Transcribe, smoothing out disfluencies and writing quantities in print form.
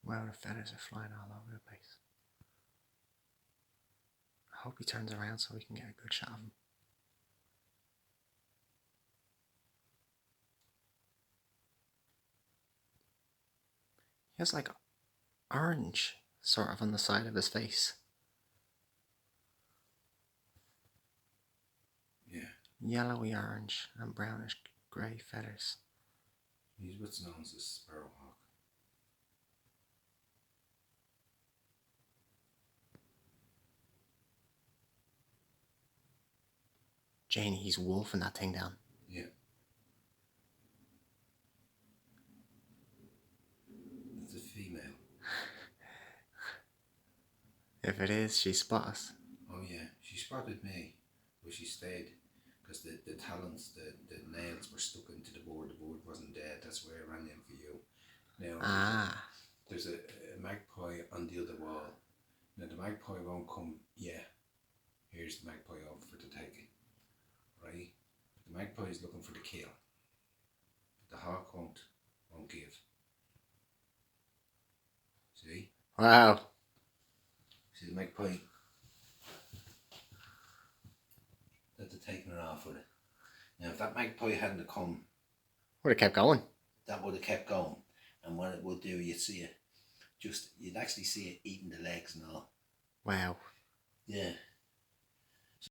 Wow, the feathers are flying all over the place. I hope he turns around so we can get a good shot of him. He has like orange sort of on the side of his face. Yeah. Yellowy orange and brownish grey feathers. He's what's known as a sparrowhawk. Janie, he's wolfing that thing down. Yeah. It's a female. If it is, she spot us. Oh yeah, she spotted me, but she stayed because the talons, the nails were stuck into the board. The board wasn't dead. That's why I ran in for you. Now there's a magpie on the other wall. Now the magpie won't come. Yeah, here's the magpie over for the taking. Right, the magpie is looking for the kill. The hawk won't give. See? Wow. See the magpie? That's taking her off with it. Now, if that magpie hadn't come, would have kept going. That would have kept going. And what it would do, you'd see it. You'd actually see it eating the legs and all. Wow. Yeah.